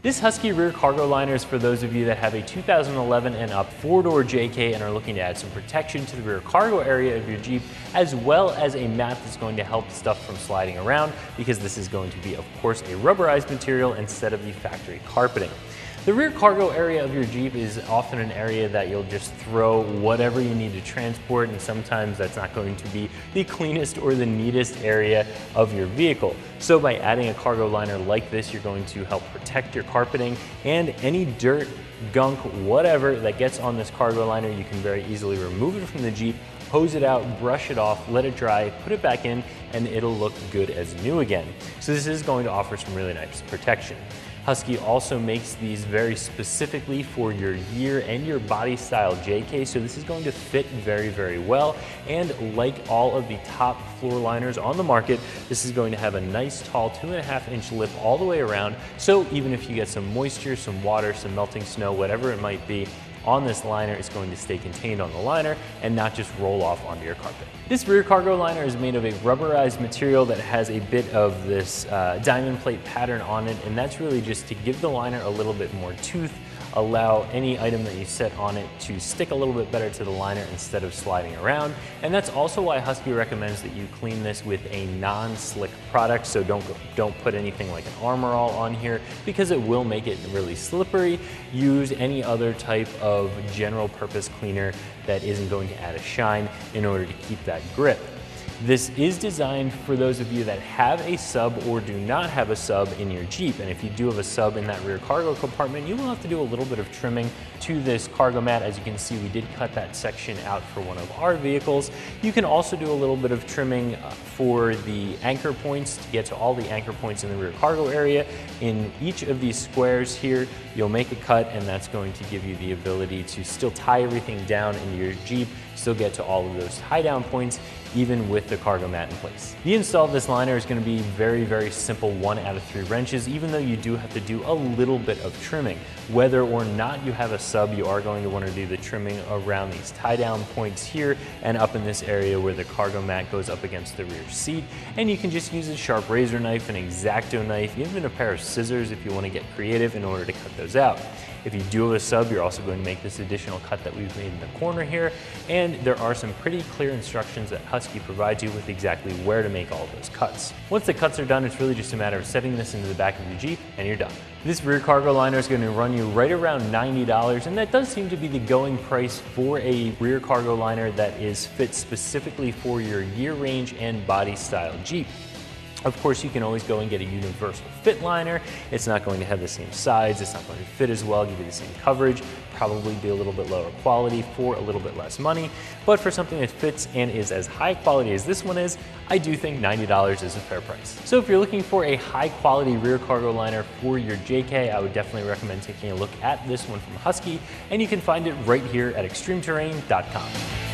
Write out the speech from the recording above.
This Husky Rear Cargo Liner is for those of you that have a 2011 and up 4-door JK and are looking to add some protection to the rear cargo area of your Jeep, as well as a mat that's going to help stuff from sliding around, because this is going to be, of course, a rubberized material instead of the factory carpeting. The rear cargo area of your Jeep is often an area that you'll just throw whatever you need to transport, and sometimes that's not going to be the cleanest or the neatest area of your vehicle. So by adding a cargo liner like this, you're going to help protect your carpeting, and any dirt, gunk, whatever that gets on this cargo liner, you can very easily remove it from the Jeep, hose it out, brush it off, let it dry, put it back in, and it'll look good as new again. So this is going to offer some really nice protection. Husky also makes these very specifically for your year and your body style JK, so this is going to fit very, very well. And like all of the top floor liners on the market, this is going to have a nice tall 2.5-inch lip all the way around, so even if you get some moisture, some water, some melting snow, whatever it might be, on this liner, it's going to stay contained on the liner and not just roll off onto your carpet. This rear cargo liner is made of a rubberized material that has a bit of this diamond plate pattern on it, and that's really just to give the liner a little bit more tooth, allow any item that you set on it to stick a little bit better to the liner instead of sliding around. And that's also why Husky recommends that you clean this with a non-slick product, so don't put anything like an Armor All on here, because it will make it really slippery. Use any other type of general purpose cleaner that isn't going to add a shine in order to keep that grip. This is designed for those of you that have a sub or do not have a sub in your Jeep. And if you do have a sub in that rear cargo compartment, you will have to do a little bit of trimming to this cargo mat. As you can see, we did cut that section out for one of our vehicles. You can also do a little bit of trimming for the anchor points to get to all the anchor points in the rear cargo area. In each of these squares here, you'll make a cut, and that's going to give you the ability to still tie everything down in your Jeep, still get to all of those tie down points, even with the cargo mat in place. The install of this liner is going to be very, very simple, 1 out of 3 wrenches, even though you do have to do a little bit of trimming. Whether or not you have a sub, you are going to want to do the trimming around these tie down points here and up in this area where the cargo mat goes up against the rear seat. And you can just use a sharp razor knife, an X-Acto knife, even a pair of scissors if you want to get creative in order to cut those out. If you do have a sub, you're also going to make this additional cut that we've made in the corner here, and there are some pretty clear instructions that Husky provides you with exactly where to make all of those cuts. Once the cuts are done, it's really just a matter of setting this into the back of your Jeep and you're done. This rear cargo liner is going to run you right around $90, and that does seem to be the going price for a rear cargo liner that is fit specifically for your year range and body style Jeep. Of course, you can always go and get a universal fit liner. It's not going to have the same size, it's not going to fit as well, give you the same coverage, probably be a little bit lower quality for a little bit less money. But for something that fits and is as high quality as this one is, I do think $90 is a fair price. So if you're looking for a high quality rear cargo liner for your JK, I would definitely recommend taking a look at this one from Husky, and you can find it right here at ExtremeTerrain.com.